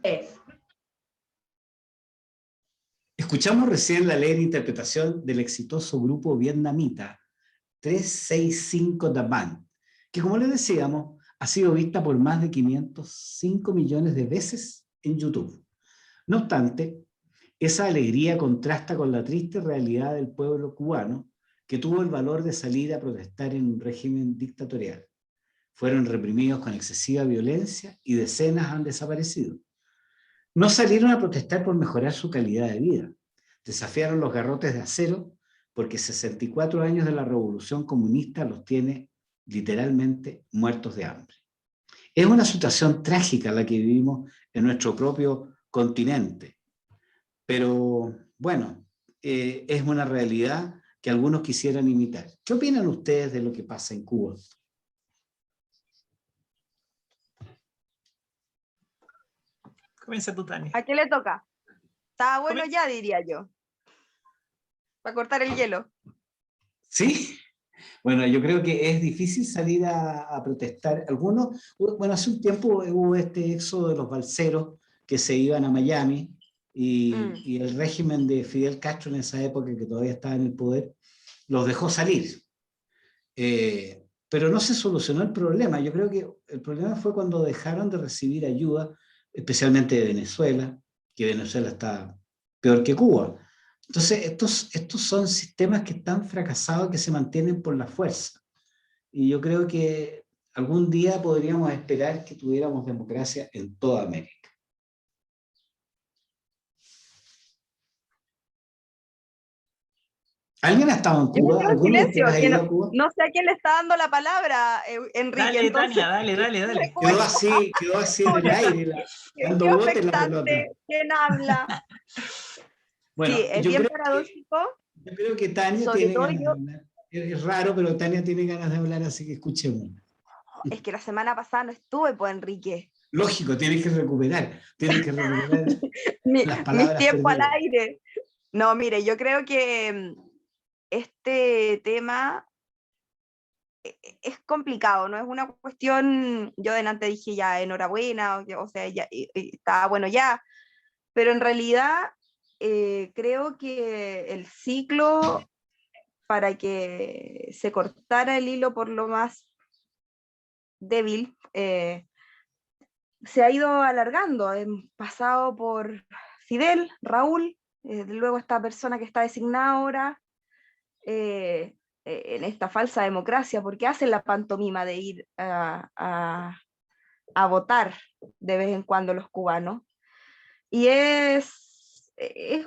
Es. Escuchamos recién la alegre interpretación del exitoso grupo vietnamita 365 Da Band, que como les decíamos, ha sido vista por más de 505 millones de veces en YouTube. No obstante, esa alegría contrasta con la triste realidad del pueblo cubano, que tuvo el valor de salir a protestar en un régimen dictatorial. Fueron reprimidos con excesiva violencia y decenas han desaparecido. No salieron a protestar por mejorar su calidad de vida. Desafiaron los garrotes de acero porque 64 años de la revolución comunista los tiene literalmente muertos de hambre. Es una situación trágica la que vivimos en nuestro propio continente, pero bueno, es una realidad que algunos quisieran imitar. ¿Qué opinan ustedes de lo que pasa en Cuba? Comienza tú, Tania. ¿A qué le toca? Está bueno ya, diría yo. Para cortar el hielo. ¿Sí? Bueno, yo creo que es difícil salir a protestar. Algunos, bueno, hace un tiempo hubo este éxodo de los balseros que se iban a Miami y el régimen de Fidel Castro en esa época, que todavía estaba en el poder, los dejó salir. Pero no se solucionó el problema. Yo creo que el problema fue cuando dejaron de recibir ayuda, especialmente de Venezuela, que Venezuela está peor que Cuba. Entonces, estos son sistemas que están fracasados, que se mantienen por la fuerza. Y yo creo que algún día podríamos esperar que tuviéramos democracia en toda América. ¿Alguien ha estado en Cuba? ¿Alguno de ustedes ha ido a Cuba? No sé a quién le está dando la palabra, Enrique. Dale, entonces, Tania, dale. Quedó así en el aire, dando bote la pelota. ¿Quién habla? Bueno, sí, es bien paradójico. Yo creo que Tania tiene ganas de hablar. Es raro, pero Tania tiene ganas de hablar, así que escuchemos. Es que la semana pasada no estuve, pues, Enrique. Lógico, tienes que recuperar las palabras mis tiempos al perdidas. aire. No, mire, yo creo que este tema es complicado, no es una cuestión, yo delante dije ya enhorabuena, o sea, ya está bueno ya, pero en realidad creo que el ciclo para que se cortara el hilo por lo más débil se ha ido alargando, pasado por Fidel, Raúl, luego esta persona que está designada ahora, en esta falsa democracia, porque hacen la pantomima de ir a votar de vez en cuando los cubanos. Y es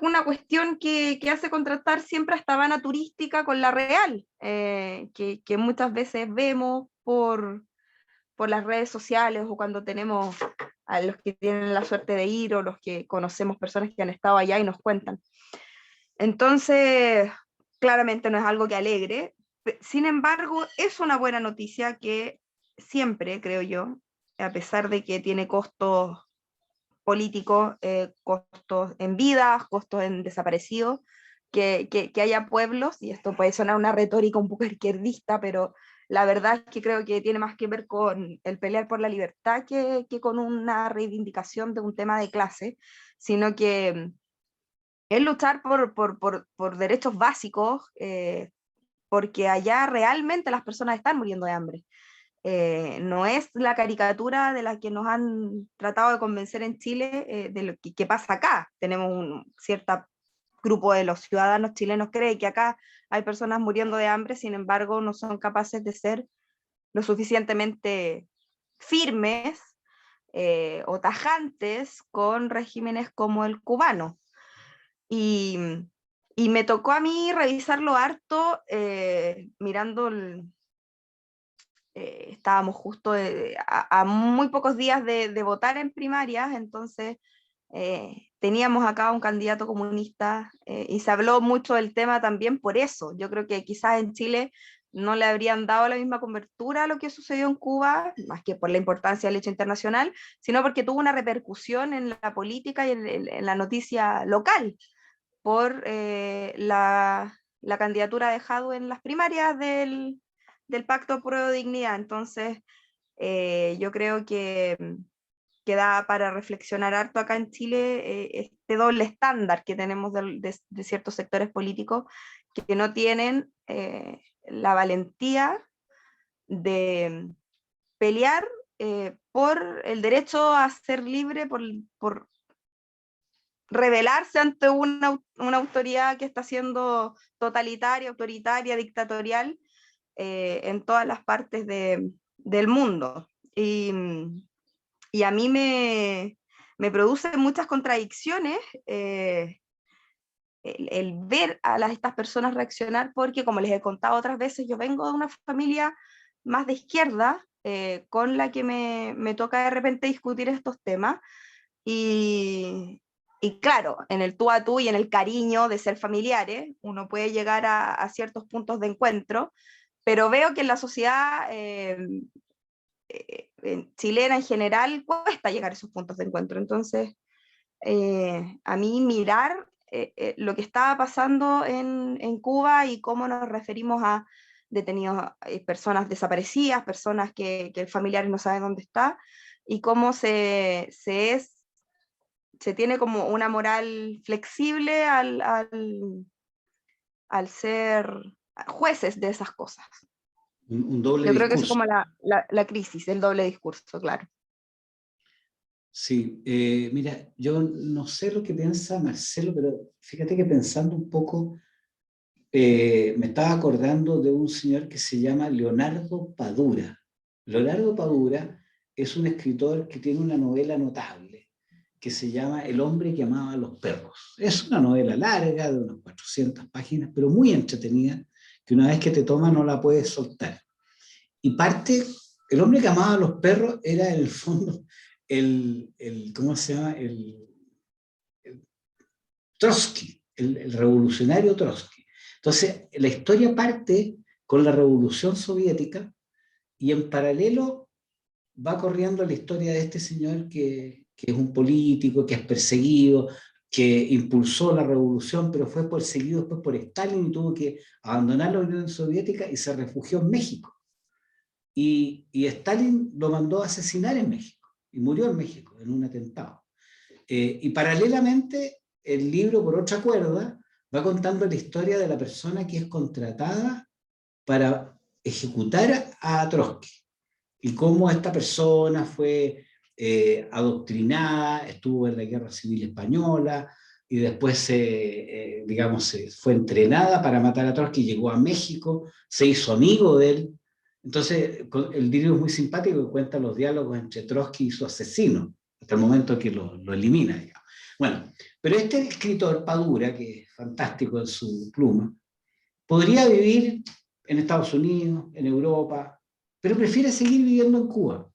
una cuestión que hace contrastar siempre esta vana turística con la real, que muchas veces vemos por las redes sociales o cuando tenemos a los que tienen la suerte de ir o los que conocemos personas que han estado allá y nos cuentan. Entonces, claramente no es algo que alegre, sin embargo, es una buena noticia que siempre, creo yo, a pesar de que tiene costos políticos, costos en vidas, costos en desaparecidos, que haya pueblos, y esto puede sonar una retórica un poco izquierdista, pero la verdad es que creo que tiene más que ver con el pelear por la libertad que con una reivindicación de un tema de clase, sino que es luchar por derechos básicos, porque allá realmente las personas están muriendo de hambre. No es la caricatura de la que nos han tratado de convencer en Chile de lo que pasa acá. Tenemos un cierto grupo de los ciudadanos chilenos cree que acá hay personas muriendo de hambre, sin embargo no son capaces de ser lo suficientemente firmes o tajantes con regímenes como el cubano. Y me tocó a mí revisarlo harto mirando estábamos justo a muy pocos días de votar en primarias, entonces teníamos acá un candidato comunista y se habló mucho del tema también por eso. Yo creo que quizás en Chile no le habrían dado la misma cobertura a lo que sucedió en Cuba, más que por la importancia del hecho internacional, sino porque tuvo una repercusión en la política y en la noticia local por la candidatura de Jadwe en las primarias del Pacto Pro Dignidad. Entonces, yo creo que que da para reflexionar harto acá en Chile, este doble estándar que tenemos de ciertos sectores políticos que no tienen la valentía de pelear por el derecho a ser libre, por rebelarse ante una autoridad que está siendo totalitaria, autoritaria, dictatorial en todas las partes del mundo. Y a mí me produce muchas contradicciones el ver a estas personas reaccionar, porque como les he contado otras veces, yo vengo de una familia más de izquierda, con la que me toca de repente discutir estos temas, y claro, en el tú a tú y en el cariño de ser familiares, uno puede llegar a ciertos puntos de encuentro, pero veo que en la sociedad chilena en general cuesta llegar a esos puntos de encuentro. Entonces, a mí mirar lo que estaba pasando en Cuba y cómo nos referimos a detenidos, personas desaparecidas, personas que el familiar no sabe dónde está, y cómo se tiene como una moral flexible al ser jueces de esas cosas. Un doble Yo creo que eso es discurso. como la crisis, el doble discurso, claro. Sí, mira, yo no sé lo que piensa Marcelo, pero fíjate que pensando un poco, me estaba acordando de un señor que se llama Leonardo Padura. Leonardo Padura es un escritor que tiene una novela notable que se llama El hombre que amaba a los perros. Es una novela larga, de unas 400 páginas, pero muy entretenida, que una vez que te toma no la puedes soltar. Y parte, el hombre que amaba a los perros era en el fondo ¿cómo se llama? El Trotsky, el revolucionario Trotsky. Entonces, la historia parte con la revolución soviética y en paralelo va corriendo la historia de este señor que es un político, que es perseguido, que impulsó la revolución, pero fue perseguido después por Stalin y tuvo que abandonar la Unión Soviética y se refugió en México. Y Stalin lo mandó a asesinar en México y murió en México en un atentado. Y paralelamente, el libro, por otra cuerda, va contando la historia de la persona que es contratada para ejecutar a Trotsky y cómo esta persona fue adoctrinada, estuvo en la Guerra Civil Española y después digamos, se fue entrenada para matar a Trotsky, llegó a México, se hizo amigo de él. Entonces, el libro es muy simpático y cuenta los diálogos entre Trotsky y su asesino, hasta el momento que lo elimina, digamos. Bueno, pero este escritor, Padura, que es fantástico en su pluma, podría vivir en Estados Unidos, en Europa, pero prefiere seguir viviendo en Cuba,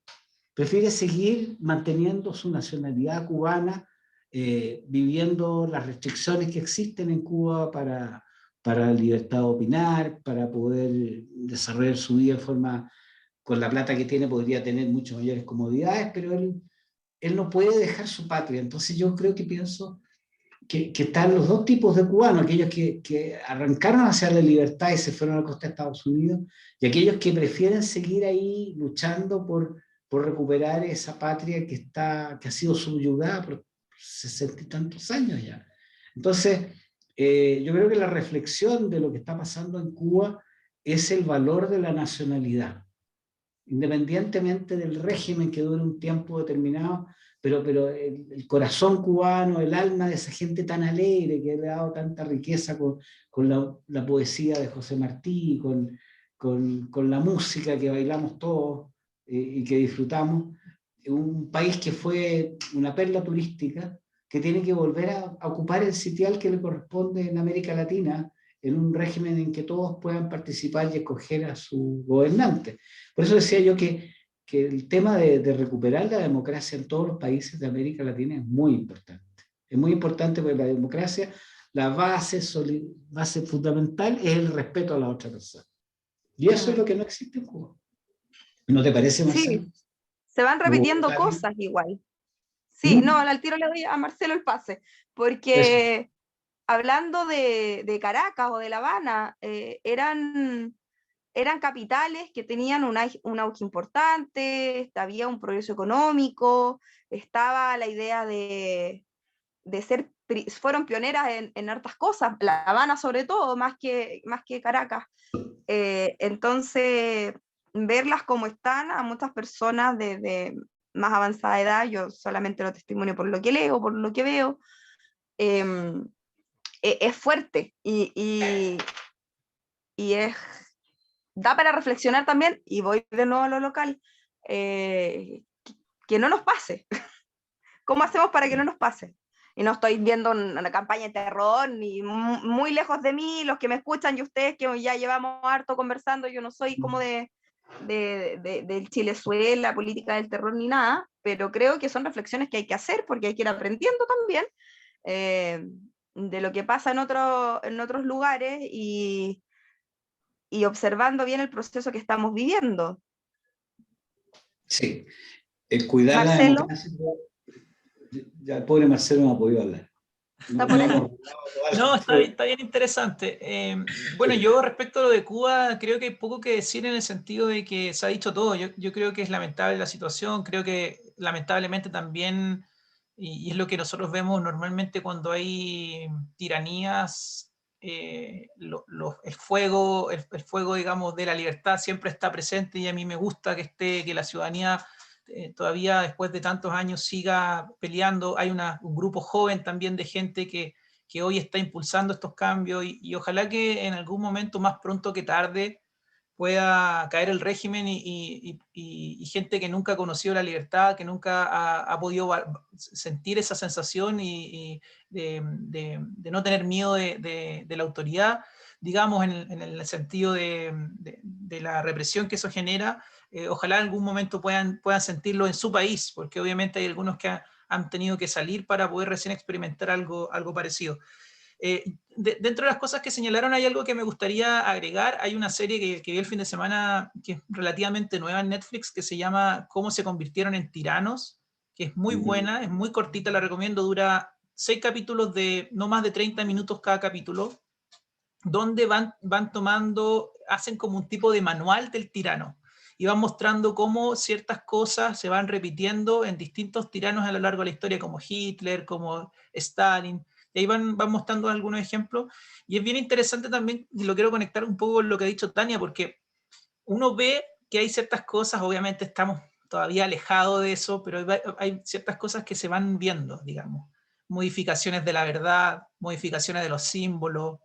prefiere seguir manteniendo su nacionalidad cubana, viviendo las restricciones que existen en Cuba para la libertad de opinar, para poder desarrollar su vida de forma, con la plata que tiene podría tener muchas mayores comodidades, pero él no puede dejar su patria. Entonces yo creo que pienso que están los dos tipos de cubanos, aquellos que arrancaron hacia la libertad y se fueron a la costa de Estados Unidos, y aquellos que prefieren seguir ahí luchando por recuperar esa patria que ha sido subyugada por 60 y tantos años ya. Entonces, yo creo que la reflexión de lo que está pasando en Cuba es el valor de la nacionalidad, independientemente del régimen que dure un tiempo determinado, pero el corazón cubano, el alma de esa gente tan alegre que le ha dado tanta riqueza con la poesía de José Martí, con la música que bailamos todos y que disfrutamos, un país que fue una perla turística, que tiene que volver a ocupar el sitial que le corresponde en América Latina, en un régimen en que todos puedan participar y escoger a su gobernante. Por eso decía yo que el tema de recuperar la democracia en todos los países de América Latina es muy importante. Es muy importante porque la democracia, la base fundamental es el respeto a la otra persona. Y eso es lo que no existe en Cuba. ¿No te parece, Marcelo? Sí, se van ¿No, repitiendo Tania? cosas igual. Sí, no, ¿Mm? al tiro le doy a Marcelo el pase, Eso. porque hablando de Caracas o de La Habana, eran eran capitales que tenían un auge importante, había un progreso económico, estaba la idea de ser, fueron pioneras en hartas cosas, La Habana sobre todo, más que Caracas. Entonces, verlas como están, a muchas personas de más avanzada edad, yo solamente lo testimonio por lo que leo, por lo que veo, es fuerte y da para reflexionar también, y voy de nuevo a lo local, que no nos pase. ¿Cómo hacemos para que no nos pase? Y no estoy viendo una campaña de terror, ni muy lejos de mí, los que me escuchan y ustedes que ya llevamos harto conversando, yo no soy como del Chilezuela, política del terror ni nada, pero creo que son reflexiones que hay que hacer porque hay que ir aprendiendo también de lo que pasa en otros lugares y observando bien el proceso que estamos viviendo. Sí, el cuidar la Marcelo, democracia. Ya el pobre Marcelo no ha podido hablar. ¿está por ahí? No, está bien interesante. Bueno, yo respecto a lo de Cuba, creo que hay poco que decir en el sentido de que se ha dicho todo. Yo creo que es lamentable la situación, creo que lamentablemente también, y es lo que nosotros vemos normalmente cuando hay tiranías, el fuego, digamos, de la libertad siempre está presente, y a mí me gusta que la ciudadanía todavía después de tantos años siga peleando. Hay un grupo joven también de gente que hoy está impulsando estos cambios y ojalá que en algún momento, más pronto que tarde, pueda caer el régimen y gente que nunca ha conocido la libertad, que nunca ha podido sentir esa sensación de no tener miedo de la autoridad, digamos, en el sentido de la represión que eso genera, ojalá en algún momento puedan sentirlo en su país, porque obviamente hay algunos que han tenido que salir para poder recién experimentar algo parecido. Dentro de las cosas que señalaron hay algo que me gustaría agregar. Hay una serie que vi el fin de semana que es relativamente nueva en Netflix, que se llama Cómo se convirtieron en tiranos, que es muy buena, es muy cortita, la recomiendo, dura 6 capítulos de no más de 30 minutos cada capítulo, donde van tomando, hacen como un tipo de manual del tirano y van mostrando cómo ciertas cosas se van repitiendo en distintos tiranos a lo largo de la historia, como Hitler, como Stalin, y ahí van mostrando algunos ejemplos, y es bien interesante también, y lo quiero conectar un poco con lo que ha dicho Tania, porque uno ve que hay ciertas cosas, obviamente estamos todavía alejados de eso, pero hay ciertas cosas que se van viendo, digamos, modificaciones de la verdad, modificaciones de los símbolos,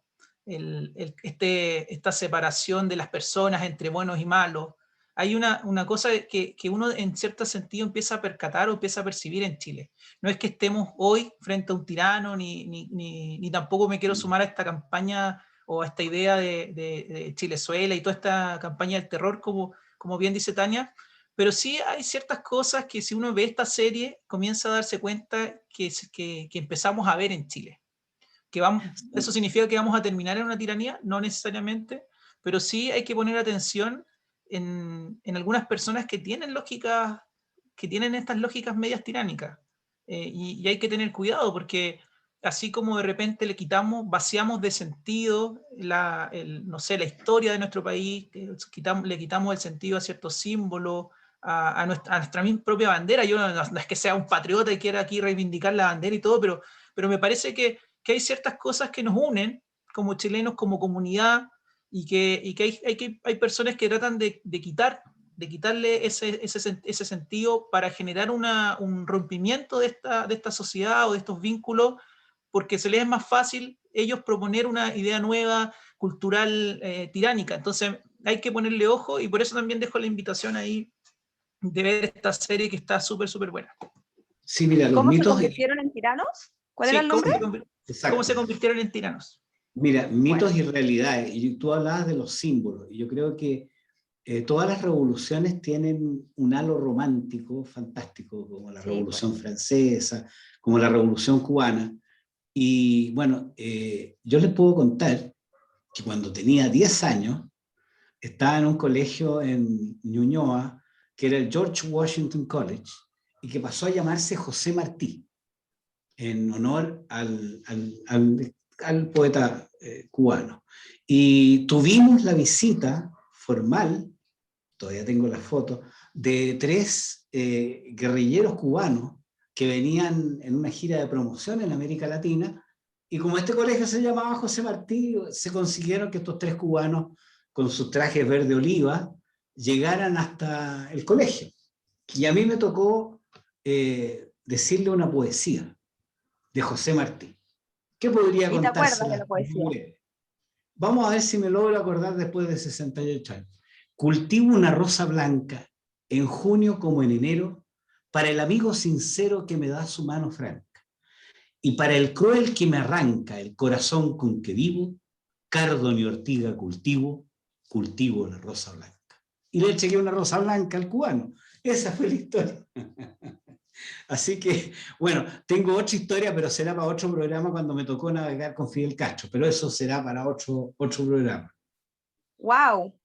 esta separación de las personas entre buenos y malos. Hay una cosa que uno en cierto sentido empieza a percatar o empieza a percibir en Chile. No es que estemos hoy frente a un tirano, ni tampoco me quiero sumar a esta campaña o a esta idea de Chilezuela y toda esta campaña del terror, como bien dice Tania, pero sí hay ciertas cosas que si uno ve esta serie comienza a darse cuenta que empezamos a ver en Chile. ¿Eso significa que vamos a terminar en una tiranía? No necesariamente, pero sí hay que poner atención en algunas personas que tienen estas lógicas medias tiránicas. Y hay que tener cuidado porque así como de repente vaciamos de sentido no sé, la historia de nuestro país, le quitamos el sentido a ciertos símbolos, a nuestra misma propia bandera. Yo no es que sea un patriota y quiera aquí reivindicar la bandera y todo, pero me parece que hay ciertas cosas que nos unen como chilenos, como comunidad, y que hay personas que tratan de quitarle ese sentido para generar un rompimiento de esta sociedad o de estos vínculos, porque se les es más fácil ellos proponer una idea nueva, cultural, tiránica. Entonces hay que ponerle ojo, y por eso también dejo la invitación ahí de ver esta serie que está súper, súper buena. Sí, mira, los ¿Cómo se mitos... convirtieron en tiranos? ¿Cuál era Sí, el nombre? ¿cómo se convirtieron en tiranos? Mira, mitos Bueno. y realidades. Y tú hablabas de los símbolos. Y yo creo que todas las revoluciones tienen un halo romántico fantástico, como la Revolución Francesa, como la Revolución Cubana. Y bueno, yo les puedo contar que cuando tenía 10 años, estaba en un colegio en Ñuñoa, que era el George Washington College, y que pasó a llamarse José Martí, en honor al poeta cubano. Y tuvimos la visita, formal, todavía tengo las fotos, de 3 guerrilleros cubanos que venían en una gira de promoción en América Latina, y como este colegio se llamaba José Martí, se consiguieron que estos 3 cubanos, con sus trajes verde oliva, llegaran hasta el colegio. Y a mí me tocó decirle una poesía de José Martí. ¿Qué podría ¿Y te acuerdas de contársela? la poesía? Vamos a ver si me logro acordar después de 68 años. Cultivo una rosa blanca en junio como en enero para el amigo sincero que me da su mano franca, y para el cruel que me arranca el corazón con que vivo, cardo ni ortiga cultivo, cultivo la rosa blanca. Y le eché una rosa blanca al cubano. Esa fue la historia. Así que, bueno, tengo otra historia, pero será para otro programa cuando me tocó navegar con Fidel Castro, pero eso será para otro programa. ¡Wow!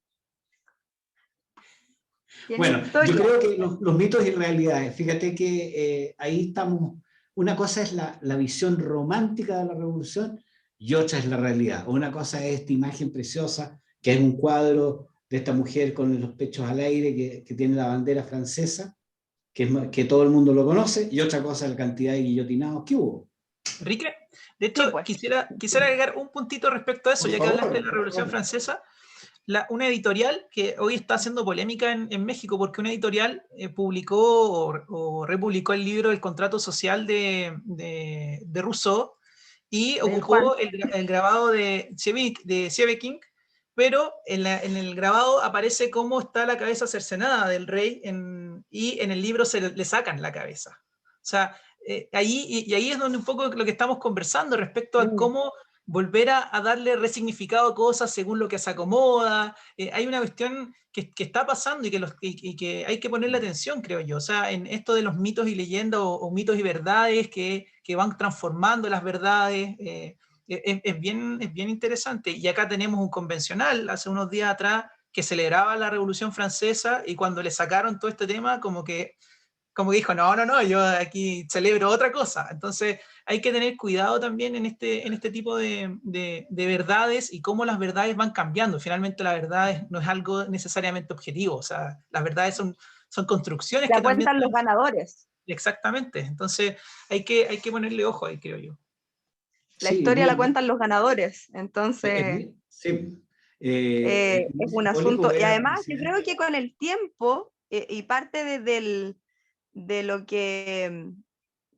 Bueno, yo Historia. creo que los mitos y realidades, fíjate que ahí estamos, una cosa es la visión romántica de la revolución y otra es la realidad. Una cosa es esta imagen preciosa, que es un cuadro de esta mujer con los pechos al aire, que tiene la bandera francesa, que todo el mundo lo conoce, y otra cosa es la cantidad de guillotinados que hubo. Enrique, de Sí, hecho, pues. quisiera agregar un puntito respecto a eso, Por ya que favor, hablaste de la por Revolución favor. Francesa. Una editorial que hoy está haciendo polémica en México, porque una editorial publicó o republicó el libro El contrato social de Rousseau, y De Juan. ocupó el grabado de Sieveking, pero en el grabado aparece cómo está la cabeza cercenada del rey, y en el libro le sacan la cabeza. O sea, ahí es donde un poco lo que estamos conversando respecto a cómo volver a darle resignificado a cosas según lo que se acomoda. Hay una cuestión que está pasando y que hay que ponerle atención, creo yo. O sea, en esto de los mitos y leyendas o mitos y verdades que van transformando las verdades, es bien interesante. Y acá tenemos un convencional hace unos días atrás que celebraba la Revolución Francesa, y cuando le sacaron todo este tema, como que dijo, no, yo aquí celebro otra cosa. Entonces hay que tener cuidado también en este tipo de verdades, y cómo las verdades van cambiando. Finalmente la verdad no es algo necesariamente objetivo, o sea, las verdades son construcciones La que también... cuentan los ganadores. Exactamente, entonces hay que ponerle ojo ahí, creo yo. La Sí, historia la cuentan los ganadores. Entonces, sí, es muy un simbólico asunto. Y ver a la además, yo presidenta. creo que con el tiempo, y parte de lo que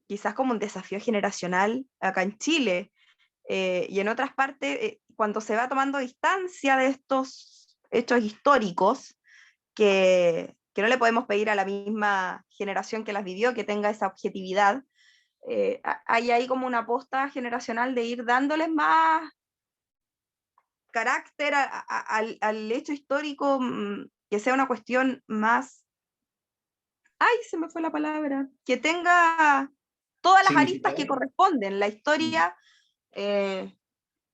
quizás como un desafío generacional acá en Chile, y en otras partes, cuando se va tomando distancia de estos hechos históricos, que no le podemos pedir a la misma generación que las vivió que tenga esa objetividad, hay ahí como una aposta generacional de ir dándoles más carácter al hecho histórico, que sea una cuestión más, ay, se me fue la palabra, que tenga todas las aristas que Significado. corresponden. La historia,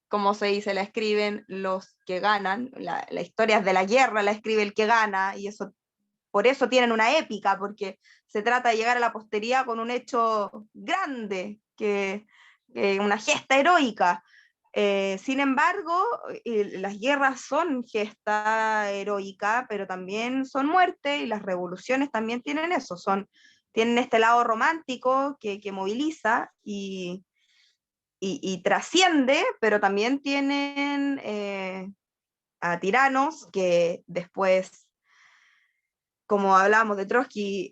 como se dice, la escriben los que ganan, la historia es de la guerra, la escribe el que gana, y eso, por eso tienen una épica, porque se trata de llegar a la posteridad con un hecho grande, que una gesta heroica. Sin embargo, las guerras son gesta heroica, pero también son muerte, y las revoluciones también tienen eso, tienen este lado romántico que moviliza y trasciende, pero también tienen a tiranos que después, como hablábamos de Trotsky,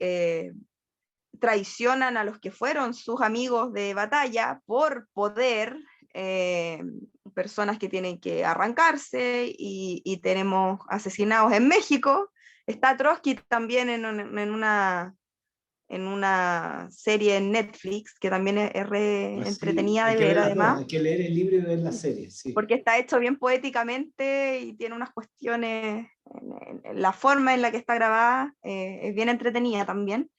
traicionan a los que fueron sus amigos de batalla por poder, personas que tienen que arrancarse, y tenemos asesinados en México. Está Trotsky también en una serie en Netflix, que también es re Así, entretenida hay de que ver verlas todas, además, hay que leer el libro y ver la serie, sí. porque está hecho bien poéticamente y tiene unas cuestiones, la forma en la que está grabada, es bien entretenida también.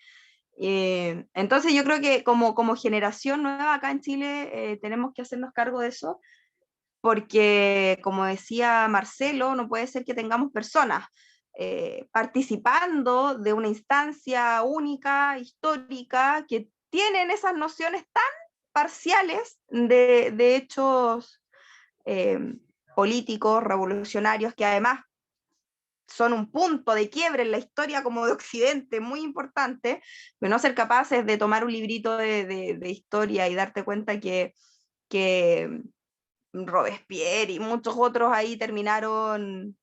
Entonces yo creo que como generación nueva acá en Chile, tenemos que hacernos cargo de eso, porque como decía Marcelo, no puede ser que tengamos personas participando de una instancia única, histórica, que tienen esas nociones tan parciales de hechos políticos, revolucionarios, que además son un punto de quiebre en la historia como de Occidente muy importante, pero no ser capaces de tomar un librito de historia y darte cuenta que Robespierre y muchos otros ahí terminaron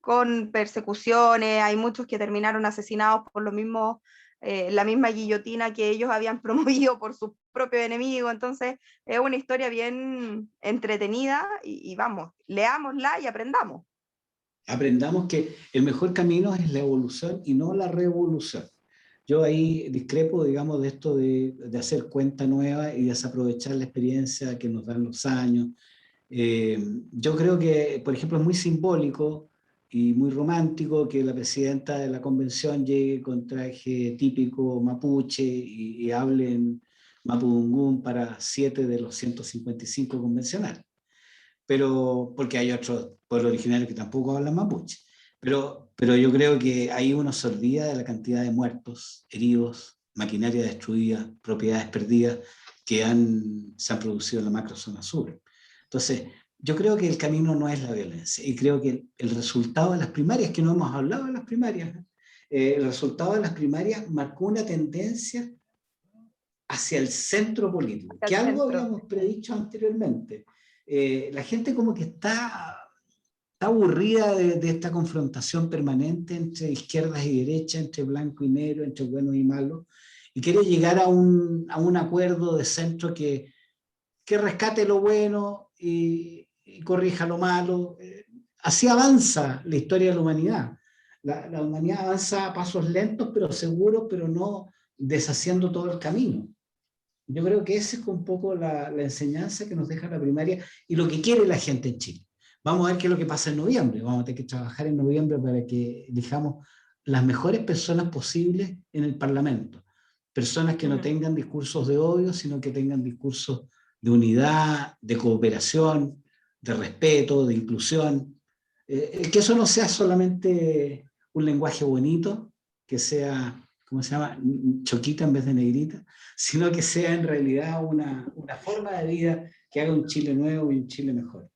con persecuciones, hay muchos que terminaron asesinados por lo mismo, la misma guillotina que ellos habían promovido por sus propios enemigos. Entonces es una historia bien entretenida y vamos, leámosla y aprendamos. Aprendamos que el mejor camino es la evolución y no la revolución. Yo ahí discrepo, digamos, de esto de hacer cuenta nueva y desaprovechar la experiencia que nos dan los años. Yo creo que, por ejemplo, es muy simbólico y muy romántico que la presidenta de la convención llegue con traje típico mapuche y hable en mapudungún para 7 de los 155 convencionales. Pero, porque hay otros pueblos originarios que tampoco hablan mapuche. Pero yo creo que ahí uno se olvida de la cantidad de muertos, heridos, maquinaria destruida, propiedades perdidas que se han producido en la macrozona sur. Entonces, yo creo que el camino no es la violencia y creo que el resultado de las primarias, que no hemos hablado de las primarias, el resultado de las primarias marcó una tendencia hacia el centro político, Hacia que el algo centro. habíamos predicho anteriormente. La gente como que está aburrida de esta confrontación permanente entre izquierdas y derechas, entre blanco y negro, entre buenos y malos, y quiere llegar a un acuerdo de centro que rescate lo bueno y corrija lo malo. Así avanza la historia de la humanidad. La humanidad avanza a pasos lentos, pero seguros, pero no deshaciendo todo el camino. Yo creo que esa es un poco la enseñanza que nos deja la primaria y lo que quiere la gente en Chile. Vamos a ver qué es lo que pasa en noviembre. Vamos a tener que trabajar en noviembre para que elijamos las mejores personas posibles en el Parlamento. Personas que no tengan discursos de odio, sino que tengan discursos de unidad, de cooperación, de respeto, de inclusión. Que eso no sea solamente un lenguaje bonito, que sea, ¿cómo se llama?, choquita en vez de negrita, sino que sea en realidad una forma de vida que haga un Chile nuevo y un Chile mejor.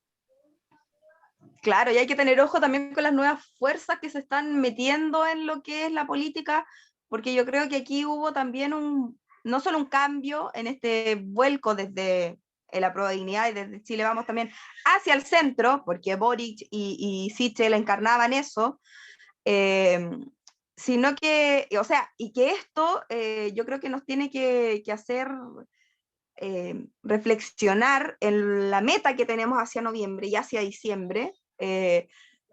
Claro, y hay que tener ojo también con las nuevas fuerzas que se están metiendo en lo que es la política, porque yo creo que aquí hubo también no solo un cambio en este vuelco desde el Apruebo Dignidad y desde Chile Vamos también hacia el centro, porque Boric y Sichel encarnaban eso, sino que, o sea, y que esto yo creo que nos tiene que hacer reflexionar en la meta que tenemos hacia noviembre y hacia diciembre,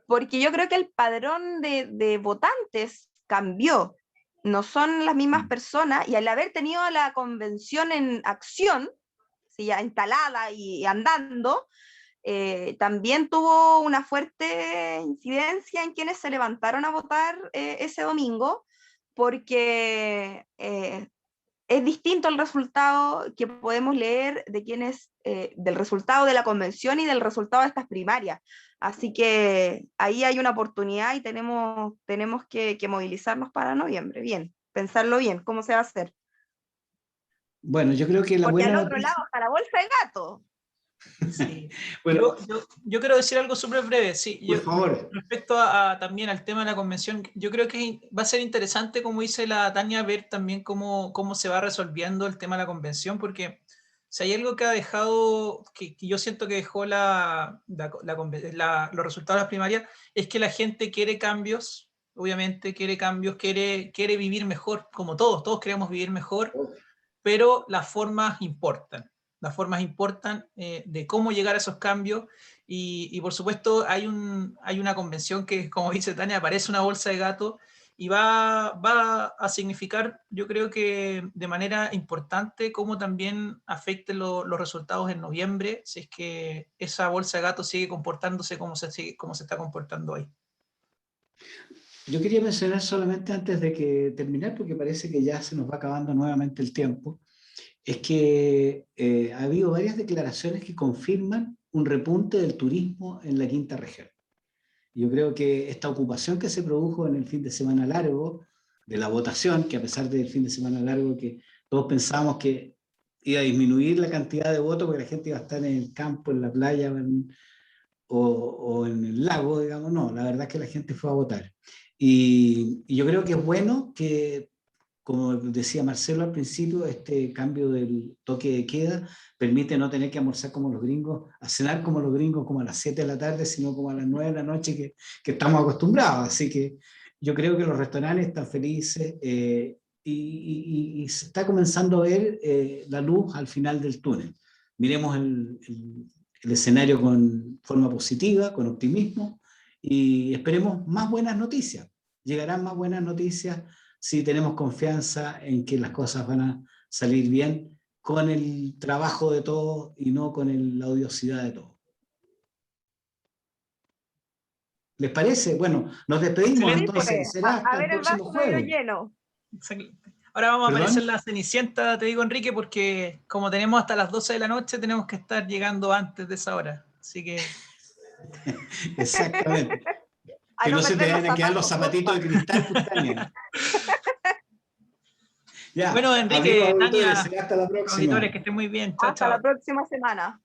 porque yo creo que el padrón de votantes cambió, no son las mismas personas, y al haber tenido la convención en acción, ¿sí?, ya instalada y andando, también tuvo una fuerte incidencia en quienes se levantaron a votar ese domingo, porque es distinto el resultado que podemos leer de quienes, del resultado de la convención y del resultado de estas primarias. Así que ahí hay una oportunidad y tenemos que movilizarnos para noviembre. Bien, pensarlo bien, ¿cómo se va a hacer? Bueno, yo creo que la Porque buena al otro noticia... lado está la bolsa de gato. Sí. Bueno, Yo quiero decir algo súper breve. Sí, por favor. respecto también al tema de la convención, yo creo que va a ser interesante, como dice la Tania, ver también cómo se va resolviendo el tema de la convención, porque si hay algo que ha dejado, que yo siento que dejó los resultados de las primarias, es que la gente quiere cambios, obviamente quiere cambios, quiere vivir mejor, como todos queremos vivir mejor, pero las formas importan de cómo llegar a esos cambios y por supuesto hay una convención que, como dice Tania, parece una bolsa de gato y va a significar, yo creo que de manera importante, cómo también afecten los resultados en noviembre, si es que esa bolsa de gato sigue comportándose como se está comportando hoy. Yo quería mencionar solamente antes de que terminar, porque parece que ya se nos va acabando nuevamente el tiempo, es que ha habido varias declaraciones que confirman un repunte del turismo en la quinta región. Yo creo que esta ocupación que se produjo en el fin de semana largo, de la votación, que a pesar del fin de semana largo que todos pensábamos que iba a disminuir la cantidad de votos porque la gente iba a estar en el campo, en la playa, o en el lago, digamos, no, la verdad es que la gente fue a votar. Y yo creo que es bueno que, como decía Marcelo al principio, este cambio del toque de queda permite no tener que almorzar como los gringos, a cenar como los gringos como a las 7 de la tarde, sino como a las 9 de la noche que estamos acostumbrados. Así que yo creo que los restaurantes están felices y se está comenzando a ver la luz al final del túnel. Miremos el escenario con forma positiva, con optimismo, y esperemos más buenas noticias. Llegarán más buenas noticias si tenemos confianza en que las cosas van a salir bien con el trabajo de todos y no con la odiosidad de todos. ¿Les parece? Bueno, nos despedimos Excelente. entonces. Será hasta A el ver el próximo vaso medio jueves. lleno. Excelente. Ahora vamos a ¿Perdón? aparecer la Cenicienta, te digo, Enrique, porque como tenemos hasta las 12 de la noche, tenemos que estar llegando antes de esa hora. Así que... Exactamente. A Que no no se te perder los vayan a quedar los zapatos, zapatitos de porfa. cristal, Pustania. Ya, Bueno, amigos Enrique, auditores, Tania, será hasta la próxima. auditores, que estén muy bien. Chao, Hasta la chao. próxima semana.